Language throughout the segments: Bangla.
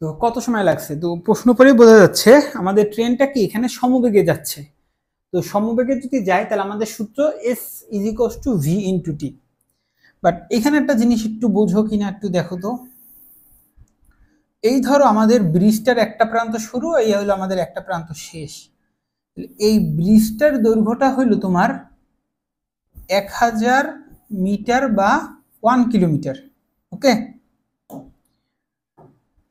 তো কত সময় লাগছে? তো প্রশ্ন পরেই বোঝা যাচ্ছে আমাদের ট্রেনটা কি এখানে সমবেগে যাচ্ছে। তো সমবেগে যদি যায় তাহলে আমাদের সূত্র S is equals to v into T. But এখানে একটা জিনিস একটু বোঝো কিনা একটু দেখো তো। এই ধরো আমাদের ব্রিজটার একটা প্রান্ত শুরু, এই হলো আমাদের একটা প্রান্ত শেষ। এই ব্রিজটার দৈর্ঘ্যটা হইলো তোমার 1000 মিটার বা 1 কিলোমিটার। ওকে,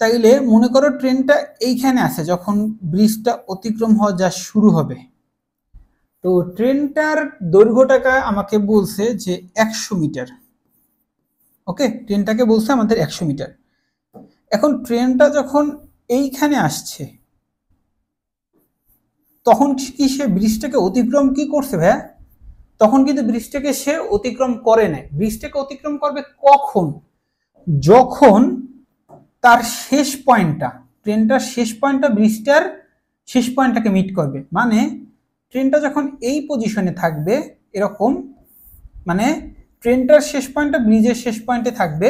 তাইলে মনে করো ট্রেনটা এইখানে আছে যখন ব্রিজটা অতিক্রম হওয়া যা শুরু হবে। তো ট্রেনটার দৈর্ঘ্যটাকে আমাকে বলছে যে 100 মিটার। ওকে, ট্রেনটাকে বলছে আমাদের 100 মিটার। এখন ট্রেনটা যখন এইখানে আসছে তখন কি সে ব্রিজটাকে অতিক্রম কি করছে ভাইয়া? তখন কিন্তু ব্রিজটাকে সে অতিক্রম করে নাই। ব্রিজটাকে অতিক্রম করবে কখন? যখন তার শেষ পয়েন্টটা, ট্রেনটার শেষ পয়েন্টটা ব্রিজটার শেষ পয়েন্টটাকে মিট করবে। মানে ট্রেনটা যখন এই পজিশনে থাকবে এরকম, মানে ট্রেনটার শেষ পয়েন্টটা ব্রিজের শেষ পয়েন্টে থাকবে,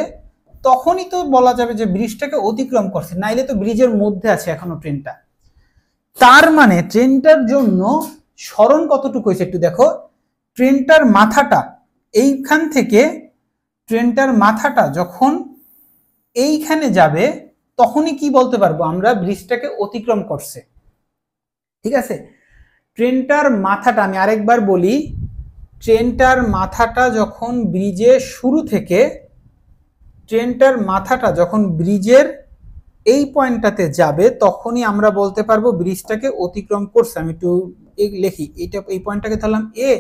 তখনই তো বলা যাবে যে ব্রিজটাকে অতিক্রম করছে, নাইলে তো ব্রিজের মধ্যে আছে এখনো ট্রেনটা। তার মানে ট্রেনটার জন্য সরণ কতটুকু হয়েছে একটু দেখো। ট্রেনটার মাথাটা এইখান থেকে, ট্রেনটার মাথাটা যখন এইখানে যাবে তখনই কি বলতে পারবো আমরা ব্রিজটাকে অতিক্রম করছে। ঠিক আছে, ট্রেনটার মাথাটা আমি আরেকবার বলি, ট্রেনটার মাথাটা যখন ব্রিজের শুরু থেকে, ট্রেনটার মাথাটা যখন ব্রিজের এই পয়েন্টটাতে যাবে তখনই আমরা বলতে পারবো ব্রিজটাকে অতিক্রম করছে। আমি একটু লিখি, এইটা এই পয়েন্টটাকে ধরলাম এ,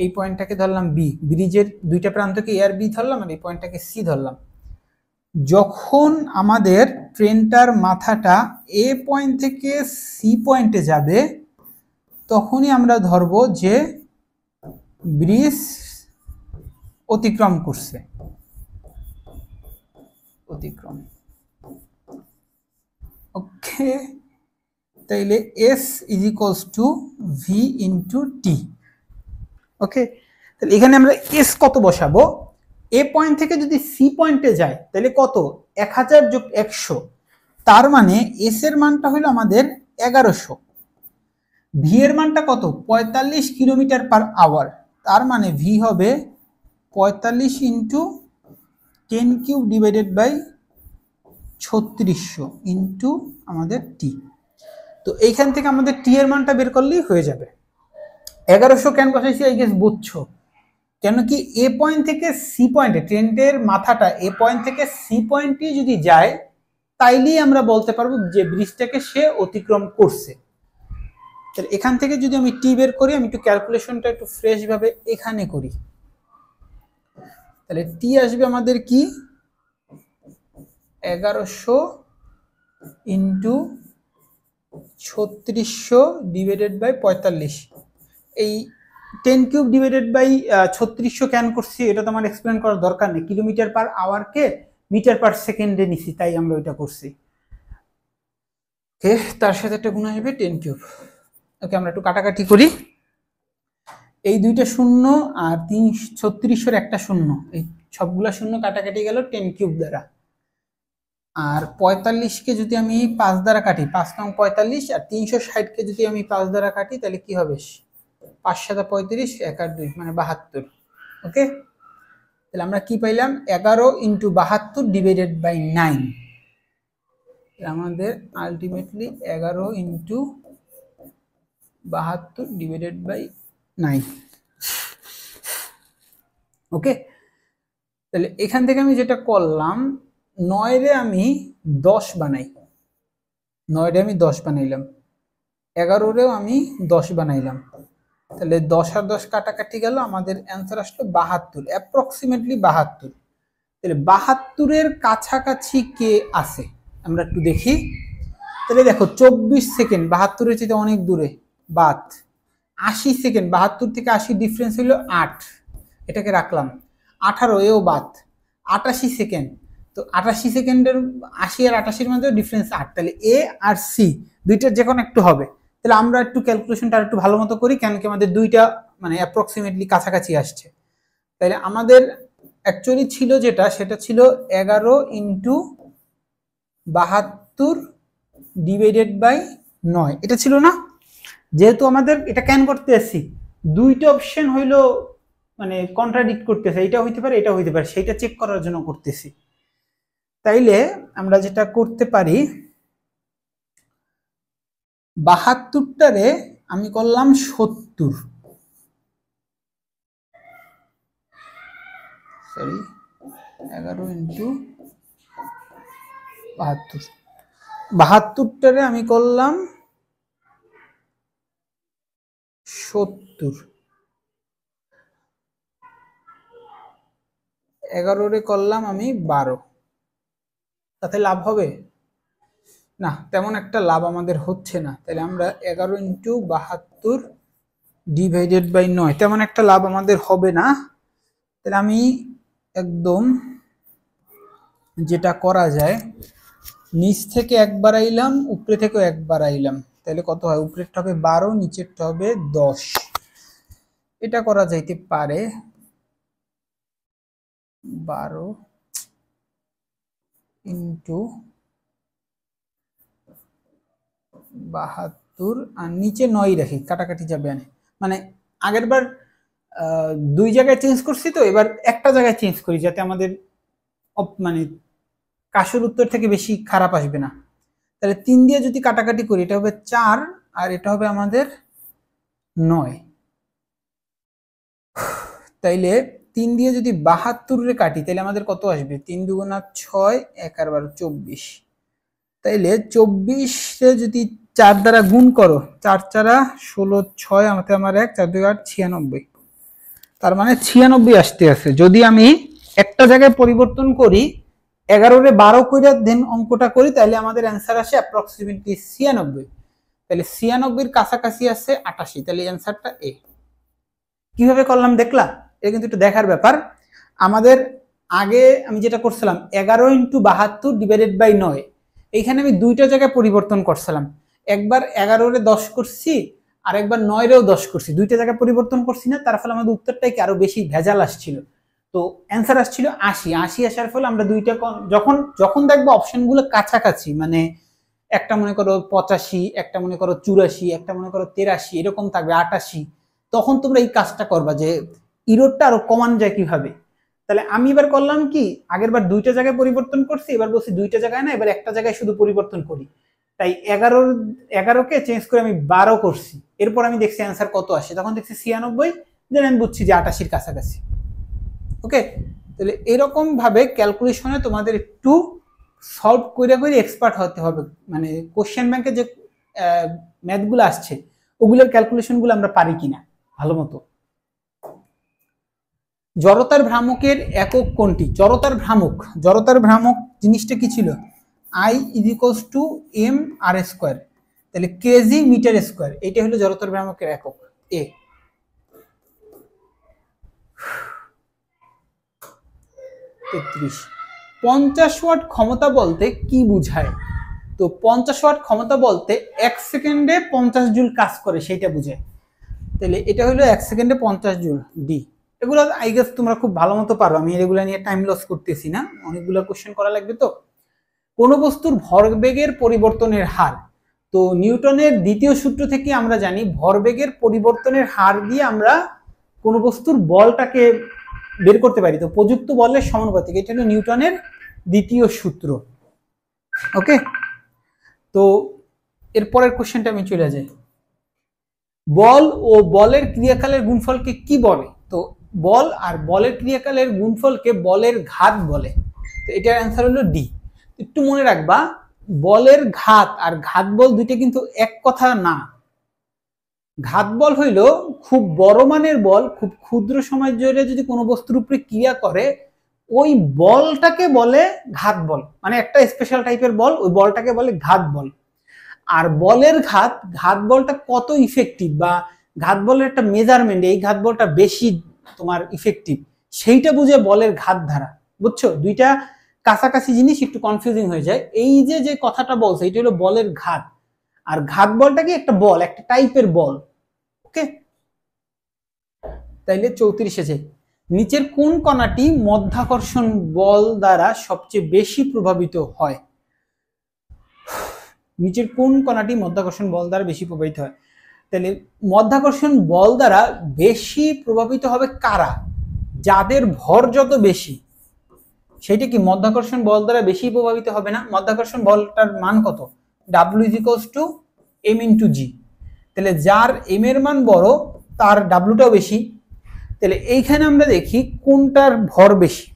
এই পয়েন্টটাকে ধরলাম বি, ব্রিজের দুইটা প্রান্তকে এ আর বি ধরলাম, আর এই পয়েন্টটাকে সি ধরলাম। যখন আমাদের ট্রেনটার মাথাটা এ পয়েন্ট থেকে সি পয়েন্টে যাবে তখনই আমরা ধরবো যে ব্রিজ অতিক্রম করছে, অতিক্রম। ওকে, তাইলে s is equals to v into t. Okay, তাহলে এখানে আমরা এস কত বসাবো? এ পয়েন্ট থেকে যদি সি পয়েন্টে যায় তাহলে কত? 1000 যোগ 100, তার মানে এস এর মানটা হলো আমাদের 1100। ভি এর মানটা কত? 45 কিলোমিটার পার আওয়ার, তার মানে ভি হবে 45 into 10 cube divided by 3600 into আমাদের টি। তো এইখান থেকে আমাদের টি এর মানটা বের করলেই হয়ে যাবে। 1100 কেন বসাইছি আই গেস বুঝছো, কেন কি এ পয়েন্ট থেকে সি পয়েন্টে, ট্রেনের মাথাটা এ পয়েন্ট থেকে সি পয়েন্টে যদি যায় তাইলেই আমরা বলতে পারবো যে ব্রিজটাকে সে অতিক্রম করছে। তাহলে এখান থেকে যদি আমি টি বের করি, আমি একটু ক্যালকুলেশনটা একটু ফ্রেশ ভাবে এখানে করি, তাহলে টি আসবে আমাদের কি 1100 ইন্টু 3600 ডিভাইডেড বাই 45। এই 10 কিউব ডিভাইডেড বাই 3600 কেন করছি এটা তো আমার এক্সপ্লেন করার দরকার নেই, কিলোমিটার পার আওয়ারকে মিটার পার সেকেন্ডে নিছি তাই আমরা ওইটা করছি। ওকে, তার সাথে একটা গুণ আসবে 10 কিউব। ওকে, আমরা একটু কাটাকাটি করি, এই দুইটা শূন্য আর 3600 একটা শূন্য, এই সবগুলা শূন্য কাটাকাটি গেল 10 কিউব দ্বারা। আর 45কে যদি আমি 5 দ্বারা কাটি, 5 নং 45, আর 360কে যদি আমি 5 দ্বারা কাটি তাহলে কি হবে? 5 7 35, 1 আর 2 মানে 72। ওকে, তাহলে আমরা কি পাইলাম? 11 ইন্টু 72 ডিভাইডেড বাই 9। আমাদের ultimately 11 into 72 divided by 9। Okay, তাহলে এখান থেকে আমি যেটা করলাম, 9 রে আমি 10 বানাই, 9 রে আমি 10 বানাইলাম, 11 রেও আমি 10 বানাইলাম, তাহলে 10 আর 10 কাটাকাটি গেল, আমাদের অ্যান্সার আসলো 72, অ্যাপ্রক্সিমেটলি 72। তাহলে 72-এর কাছাকাছি কে আছে আমরা একটু দেখি। তাহলে দেখো 24 সেকেন্ড 72-এর চেয়ে অনেক দূরে, বাদ। 80 সেকেন্ড 72 থেকে 80 ডিফারেন্স হলো 8, এটাকে রাখলাম। 18 এও বাদ। 88 সেকেন্ড, তো 88 সেকেন্ডের 80 আর 88-এর মধ্যে ডিফারেন্স 8, তাহলে এ আর সি দুইটার যে কোনো একটু হবে। তাহলে আমরা একটু ক্যালকুলেশনটা একটু ভালো মতো করি, কেন কি আমাদের দুইটা মানে অ্যাপ্রক্সিমেটলি কাছাকাছি আসছে। তাহলে আমাদের অ্যাকচুয়ালি ছিল যেটা, সেটা ছিল 11 ইন্টু 72 ডিভাইডেড বাই 9 এটা ছিল না। যেহেতু আমাদের এটা কেন করতে আসছি, দুইটা অপশন হইলো মানে কন্ট্রাডিক্ট করতেছে, এটা হইতে পারে এটা হইতে পারে, সেটা চেক করার জন্য করতেছি। তাইলে আমরা যেটা করতে পারি, 72টারে আমি করলাম 70, সরি 11 ইন্টু 72, 72টারে আমি করলাম 70, 11রে করলাম আমি 12। তাতে লাভ হবে না, তেমন একটা লাভ আমাদের হচ্ছে না। তাহলে আমরা 11 ইন্টু 72 ডিভাইডেড বাই 9, তেমন একটা লাভ আমাদের হবে না। তাহলে আমি একদম যেটা করা যায়, নিচ থেকে একবার আইলাম, উপরে থেকেও একবার আইলাম, তাহলে কত হয়, উপরেরটা হবে 12, নিচেরটা হবে 10। এটা করা যাইতে পারে, 12 ইন্টু 72 আর নিচে 9 রাখি, কাটাকাটি যাবে না। মানে আগের বার দুই জায়গায় চেঞ্জ করছি, তো এবার একটা জায়গায় চেঞ্জ করি যাতে আমাদের মানে কাশুর উত্তর থেকে বেশি খারাপ আসবে না। তাহলে 3 দিয়ে যদি কাটাকাটি করি, এটা হবে 4 আর এটা হবে আমাদের 9। তাইলে 3 দিয়ে যদি 72 কাটি, তাহলে আমাদের কত আসবে, 3 দুগুণা 6, 1 আর 12 24। তাইলে 24 যদি 4 দ্বারা গুণ করো, 4 4 16, 6 আমাদের আমার 1, 4 2 8 96। তার মানে 96 আসতে আছে। যদি আমি একটা জায়গায় পরিবর্তন করি, 11রে 12 কইরা দেন অঙ্কটা করি, তাহলে আমাদের অ্যান্সার আসে অ্যাপ্রক্সিমেটলি 96। তাহলে 96 এর কাছাকাছি আছে 88, তাহলে অ্যান্সারটা এ। কিভাবে করলাম দেখলা? এটা কিন্তু একটু দেখার ব্যাপার। আমাদের আগে আমি যেটা করছিলাম 11 ইন্টু 72 ডিভাইডেড বাই 9, এইখানে আমি দুইটা জায়গায় পরিবর্তন করছিলাম, একবার 11রে 10 করছি আর একবার 9রেও 10 করছি, দুইটা জায়গায় পরিবর্তন করছি না, তার ফলে আমাদের উত্তরটাই কি আরো বেশি ভেজাল আসছিল। তো অ্যান্সার আসছিল 80 আসার ফলে আমরা দুইটা যখন যখন দেখবো অপশনগুলো কাছাকাছি, মানে একটা মনে করো 85, একটা মনে করো 84, একটা মনে করো 83, এরকম থাকবে 88, তখন তোমরা এই কাজটা করবা যে ইরোডটা আরো কমান যায় কিভাবে। তাহলে আমি এবার করলাম কি, আগের বার দুইটা জায়গায় পরিবর্তন করছি, এবার বলছি দুইটা জায়গায় না, এবার একটা জায়গায় শুধু পরিবর্তন করি। তাই 11কে চেঞ্জ করে আমি 12 করছি। এরপর আমি দেখছি অ্যান্সার কত আসে, তখন দেখছি 96, দেন আমি বুঝছি যে 88-র কাছাকাছি। ওকে, তাহলে এরকম ভাবে ক্যালকুলেশনে তোমাদের একটু সলভ করে করে এক্সপার্ট হতে হবে। মানে কোশ্চেন ব্যাংকে যে ম্যাথগুলো আসছে, ওগুলোর ক্যালকুলেশনগুলো আমরা পারি কিনা ভালো মতো। জড়তার ভ্রামকের একক কোনটি? জড়তার ভ্রামক জিনিসটা কি ছিল, I = m/r², তাহলে কেজি মিটার স্কয়ার, এটা হলো জড়তার ভ্রামকের একক এ। 33 50 ওয়াট ক্ষমতা বলতে কি বোঝায়? তো 50 ওয়াট ক্ষমতা বলতে 1 সেকেন্ডে 50 জুল কাজ করে, সেটা বোঝায়। তাহলে এটা হলো 1 সেকেন্ডে 50 জুল, ডি। এগুলো আই গেস তোমরা খুব ভালো মতো পারো, আমি এগুলো নিয়ে টাইম লস করতেছি না, অনেকগুলো কোশ্চেন করা লাগবে। তো কোন বস্তুর ভরবেগের পরিবর্তনের হার, তো নিউটনের দ্বিতীয় সূত্র থেকে আমরা জানি ভরবেগের পরিবর্তনের হার দিয়ে আমরা কোন বস্তুর বলটাকে বের করতে পারি। তো প্রযুক্ত বলের সমানুপাতিক, এটা হলো নিউটনের দ্বিতীয় সূত্র। ওকে, তো এরপরের কোশ্চেনটা আমি চলে যাই। বল ও বলের ক্রিয়াকালের গুণফলকে কি বলে? তো বল আর বলের ক্রিয়াকালের গুণফলকে বলের ঘাত বলে। তো এটার অ্যান্সার হলো ডি। একটু মনে রাখবা, বলের ঘাত আর ঘাত বল দুইটা কিন্তু এক কথা না। ঘাত বল হইল খুব বড় মানের বল, খুব ক্ষুদ্র সময় জুড়ে যদি কোনো বস্তুর উপরে ক্রিয়া করে, ওই বলটাকে বলে ঘাত বল, মানে একটা স্পেশাল টাইপের বল, ওই বলটাকে বলে ঘাত বল। আর বলের ঘাত বলটা কত ইফেক্টিভ বা ঘাত বলের একটা মেজারমেন্ট, এই ঘাত বলটা বেশি তোমার ইফেক্টিভ, সেইটা বুঝে বলের ঘাত ধারা। বুঝছো, দুইটা কাছাকাছি জিনিস একটু কনফিউজিং হয়ে যায়। এই যে কথাটা বলছে, এটা হলো বলের ঘাত, আর ঘাত বলটা কি একটা বল, একটা টাইপের বল। ওকে, তাইলে 34 নিচের কোন কণাটি মধ্যাকর্ষণ বল দ্বারা সবচেয়ে বেশি প্রভাবিত হয়? নিচের কোন কণাটি মধ্যাকর্ষণ বল দ্বারা বেশি প্রভাবিত হয়? তাহলে মধ্যাকর্ষণ বল দ্বারা বেশি প্রভাবিত হবে কারা? যাদের ভর যত বেশি সেটা কি মধ্যাকর্ষণ বল দ্বারা বেশি প্রভাবিত হবে না? মধ্যাকর্ষণ বলটার মান কত? W = m × g। তাহলে যার m এর মান বড় তার ডাব্লুটাও বেশি। তাহলে এইখানে আমরা দেখি কোনটার ভর বেশি।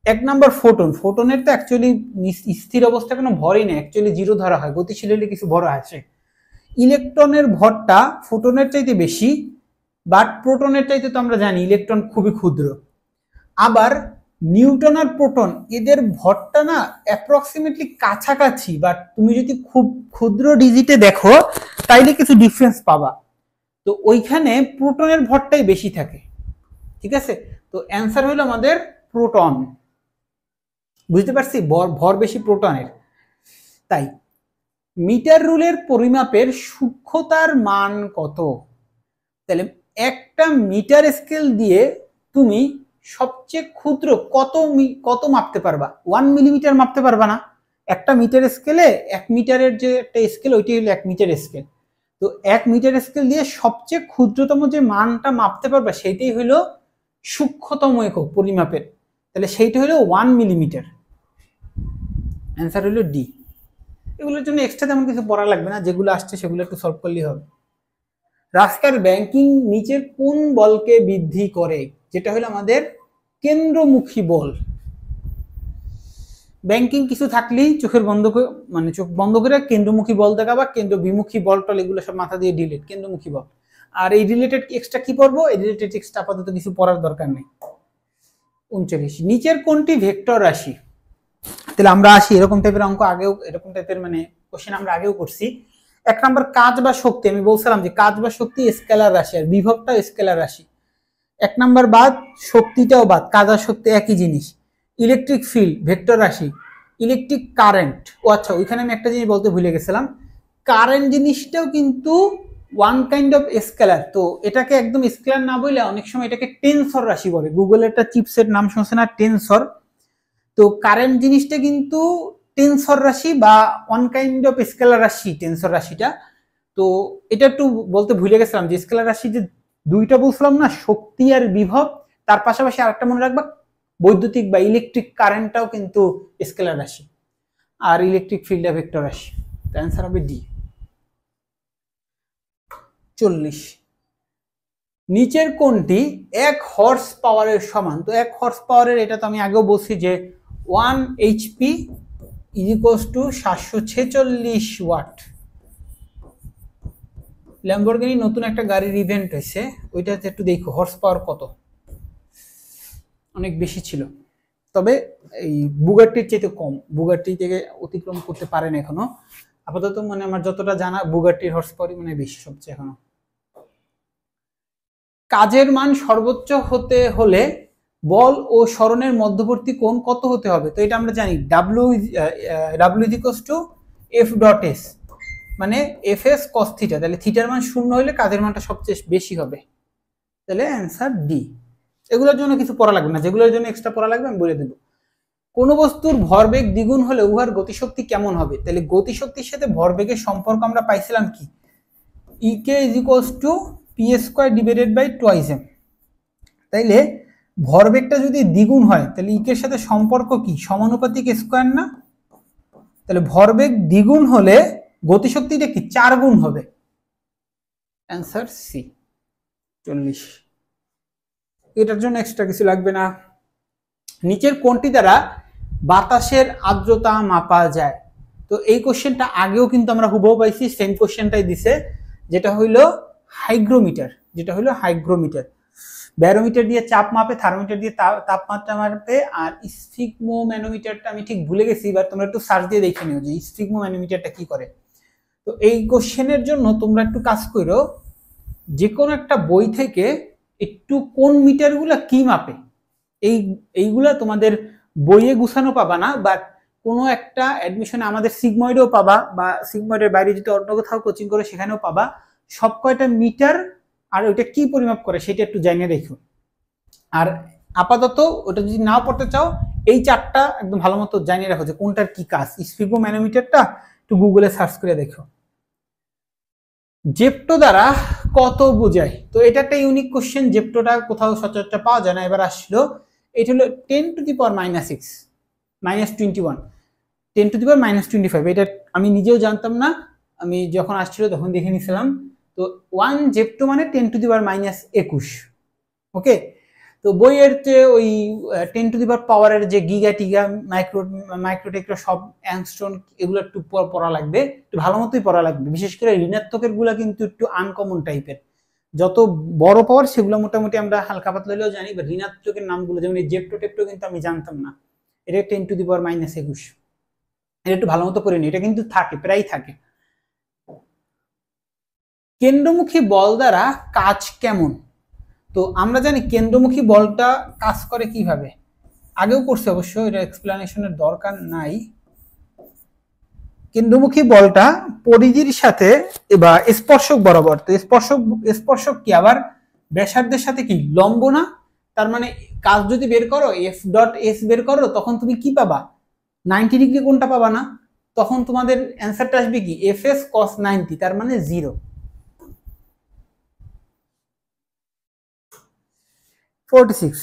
এক নাম্বার ফোটন। ফোটনের তো অ্যাকচুয়ালি স্থির অবস্থা কোনো ভরই নেই, অ্যাকচুয়ালি জিরো ধরা হয়, গতিশীল হলে কিছু ভর আছে। ইলেকট্রনের ভরটা ফোটনের চাইতে বেশি, বাট প্রোটনের চাইতে তো আমরা জানি ইলেকট্রন খুবই ক্ষুদ্র। আবার নিউটন আর প্রোটন এদের ভরটা না অ্যাপ্রক্সিমেটলি কাছাকাছি, বাট তুমি যদি খুব ক্ষুদ্র ডিজিটে দেখো তাইলে কিছু ডিফারেন্স পাবা। তো ওইখানে প্রোটনের ভরটাই বেশি থাকে, ঠিক আছে? তো অ্যান্সার হলো আমাদের প্রোটন। বুঝতে পারছি ভর বেশি প্রোটনের। তাই মিটার রুলের পরিমাপের সূক্ষ্মতার মান কত? তাহলে একটা মিটার স্কেল দিয়ে তুমি সবচেয়ে ক্ষুদ্র কত মাপতে পারবা? 1 মিলিমিটার মাপতে পারবা না। একটা মিটার স্কেলে 1 মিটারের যে একটা স্কেল ওইটাই হলো 1 মিটার স্কেল। তো 1 মিটার স্কেল দিয়ে সবচেয়ে ক্ষুদ্রতম যে মানটা মাপতে পারবা সেটাই হলো সূক্ষ্মতম একক পরিমাপের। তাহলে সেইটা হলো 1 মিলিমিটার। অ্যান্সার হলো ডি। এগুলোর জন্য এক্সট্রা তেমন কিছু পড়া লাগবে না, যেগুলো আসছে সেগুলো একটু সলভ করলেই হবে। রাস্কার ব্যাংকিং নিচের কোন বলকে বৃদ্ধি করে? যেটা হলো আমাদের কেন্দ্রমুখী বল। ব্যাংকিং কিছু থাকলেই চোখ বন্ধ করে কেন্দ্রমুখী বল দেখাবা, কেন্দ্র বিমুখী বল টল এগুলো সব মাথা দিয়ে ডিলিট, কেন্দ্রমুখী বল। আর এই রিলেটেড এক্সট্রা কি পড়বো? এই রিলেটেড এক্সট্রা আপাতত কিছু পড়ার দরকার নেই। 39 নিচের কোনটি ভেক্টর রাশি? তাহলে আমরা আসি, এরকম টাইপের অঙ্ক আগেও, এরকম টাইপের কোশ্চেন আমরা আগেও করছি। এক নাম্বার কাজ বা শক্তি, আমি বলছিলাম যে কাজ বা শক্তি স্কেলার রাশি আর বিভবটা স্কেলার রাশি। এক নাম্বার বাদ, শক্তিটাও বাদ, কাজ আর শক্তি একই জিনিস। ইলেকট্রিক ফিল্ড ভেক্টর রাশি। ইলেকট্রিক কারেন্ট, ও আচ্ছা ওইখানে আমি একটা জিনিস বলতে ভুলে গেছিলাম, কারেন্ট জিনিসটাও কিন্তু ওয়ান কাইন্ড অফ স্কেলার। তো এটাকে একদম স্কেলার না বলে অনেক সময় এটাকে টেনসর রাশি বলে। গুগলের একটা চিপসেট নাম শুনছে না, টেনসর? তো কারেন্ট জিনিসটা কিন্তু টেনসর রাশি বা ওয়ান কাইন্ড অফ স্কেলার রাশি, টেনসর রাশিটা। তো এটা একটু বলতে ভুলে গেছিলাম যে স্কেলার রাশি যে দুইটা বলছিলাম না, শক্তি আর বিভব, তার পাশাপাশি আরেকটা মনে রাখবা, বৈদ্যুতিক বা ইলেকট্রিক কারেন্টটাও কিন্তু স্কেলার রাশি, আর ইলেকট্রিক ফিল্ড ভেক্টর রাশি। অ্যান্সার হবে ডি। 40 নিচের কোনটি 1 হর্স পাওয়ারের সমান? তো 1 হর্স পাওয়ারের, এটা তো আমি আগেও বলছি যে 1 HP = 746 ওয়াট। ল্যাম্বরগিনি নতুন একটা গাড়ির ইভেন্ট হয়েছে, ওইটাতে একটু দেখো হর্স পাওয়ার কত। অনেক বেশি ছিল, তবে এই বুগাট্টির চেয়ে কম, বুগাট্টি থেকে অতিক্রম করতে পারেন এখনো আপাতত। আমার যতটা জানা বুগাট্টির হর্স পাওয়ারই বেশি সবচেয়ে এখনো। কাজের মান সর্বোচ্চ হতে হলে বল ও সরণের মধ্যবর্তী কোণ কত হতে হবে? তো এটা আমরা জানি W = F.S, মানে Fs cos θ। তাহলে থিটার মান 0 হলে কাজের মানটা সবচেয়ে বেশি হবে। তাহলে অ্যান্সার ডি। এগুলোর জন্য কিছু পড়া লাগবে না, যেগুলোর জন্য এক্সট্রা পড়া লাগবে আমি বলে দেব। কোন বস্তুর ভরবেগ দ্বিগুণ হলে উহার গতিশক্তি কেমন হবে? তাহলে গতিশক্তির সাথে ভরবেগের সম্পর্ক আমরা পাইছিলাম কি? Ek = p² / 2m। তাইলে ভরবেগটা যদি দ্বিগুণ হয় তাহলে ইকের সাথে সম্পর্ক কি? সমানুপাতিক স্কয়ার না? তাহলে ভরবেগ দ্বিগুণ হলে গতিশক্তিটা কি 4 গুণ হবে। Answer C. 40 এটার জন্য এক্সট্রা কিছু লাগবে না। নিচের কোনটি দ্বারা বাতাসের আর্দ্রতা মাপা যায়? তো এই কোশ্চেনটা আগেও কিন্তু আমরা হুবহু পাইছি, সেম কোশ্চেনটাই দিছে, যেটা হইলো হাইগ্রোমিটার। ব্যারোমিটার দিয়ে চাপ মাপে, থার্মোমিটার দিয়ে তাপমাত্রা মাপে, আর স্ফিগমোম্যানোমিটারটা আমি ঠিক ভুলে গেছি, এবার তোমরা একটু সার্চ দিয়ে দেখে নিও যে স্ফিগমোম্যানোমিটারটা কি করে। তো এই কোশ্চেনের জন্য তোমরা একটু কাজ করো, যে কোনো একটা বই থেকে একটু কোন মিটারগুলা কি মাপে এইগুলা তোমাদের বইয়ে গুছানো পাবা না, বাট কোনো একটা অ্যাডমিশনে আমাদের সিগময়েডেও পাবা, বা সিগময়েডের বাইরে যদি অন্য কোথাও কোচিং করে সেখানেও পাবা। সব কয়টা মিটার আর ওইটা কি পরিমাপ করে সেটা একটু জানিয়ে রেখো। আর আপাতত ওটা যদি নাও পড়তে চাও, এই চারটা একদম ভালো মতো জানিয়ে রাখো যে কোনটার কি কাজ। স্ফিগমোম্যানোমিটারটা একটু গুগলে সার্চ করে দেখো জেপ্টো দ্বারা কত বোঝায়। তো এটা একটা ইউনিক কোশ্চেন, জেপ্টোটা কোথাও সচরাচর পাওয়া যায় না। এবার আসলো এটা হলো 10⁻⁶ -21, 10⁻⁻25। এটা আমি নিজেও জানতাম না, আমি যখন আসছিল তখন দেখে নিছিলাম। তো 1 জেপ্টো মানে 10⁻21। ওকে, তো বইয়ের যে ওই 10 পাওয়ারের যে গিগা টিগা মাইক্রোটেক্রা সব অ্যাংস্ট্রন এগুলো একটু পড়া লাগবে, একটু ভালো মতোই পড়া লাগবে। বিশেষ করে ঋণাত্মকের গুলা কিন্তু একটু আনকমন টাইপের। যত বড় পাওয়ার সেগুলো মোটামুটি আমরা হালকা পাতলা হলেও জানি, বা ঋণাত্মকের নামগুলো যেমন এই জেপ্টো টেপ্টো কিন্তু আমি জানতাম না। এটা 10⁻⁻21, এটা একটু ভালো মতো করে নি, এটা কিন্তু থাকে, প্রায় থাকে। কেন্দ্রমুখী বল দ্বারা কাজ কেমন? তো আমরা জানি কেন্দ্রমুখী বলটা কাজ করে কিভাবে, আগেও করছে অবশ্য, এটা এক্সপ্লেনেশনের দরকার নাই। কেন্দ্রমুখী বলটা পরিধির সাথে বা স্পর্শক বরাবর, তো স্পর্শক কি আবার ব্যাসার্ধের সাথে কি লম্ব না? তার মানে কাজ যদি বের করো F.S বের করো, তখন তুমি কি পাবা? 90 ডিগ্রি কোণটা পাবা না? তখন তোমাদের অ্যান্সারটা আসবে কি Fs cos 90, তার মানে 0। 46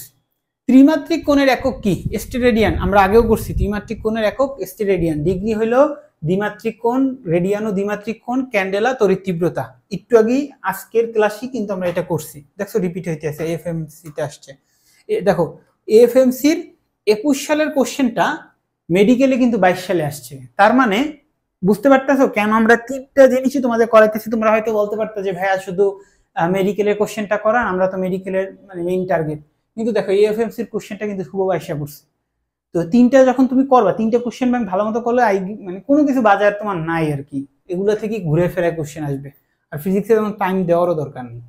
ত্রিমাত্রিক কোণের একক কি? স্টেরেডিয়ান। আমরা আগেও করছি, ত্রিমাত্রিক কোণের একক স্টেরেডিয়ান। ডিগ্রি হলো দ্বিমাত্রিক কোণ, রেডিয়ান ও দ্বিমাত্রিক কোণ, ক্যান্ডেলা, তড়িৎ তীব্রতা। একটু আগেই আজকের ক্লাসে কিন্তু আমরা এটা করছি, দেখো রিপিট হইতে আছে, এফএমসি তে আসছে। দেখো এফএমসির 21 সালের কোশ্চেনটা মেডিকেলে কিন্তু 22 সালে আসছে। তার মানে বুঝতে পারতেছো কেন আমরা তিনটা জিনিসই তোমাদের করাইতেছি। তোমরা হয়তো বলতে পারতো যে ভাইয়া শুধু মেডিকেলের কোশ্চেনটা করান, আমরা তো মেডিকেলের মানে মেইন টার্গেট। কিন্তু দেখো এএফএমসির কোশ্চেনটা কিন্তু খুব বাইশা পড়ছে। তো তিনটা যখন তুমি করবা, তিনটা কোশ্চেন ব্যাংক ভালো মতো করলে মানে কোনো কিছু বাজার তোমার নাই আর কি, এগুলো থেকে ঘুরে ফেরা কোশ্চেন আসবে। আর ফিজিক্সে তেমন টাইম দেওয়ারও দরকার নেই।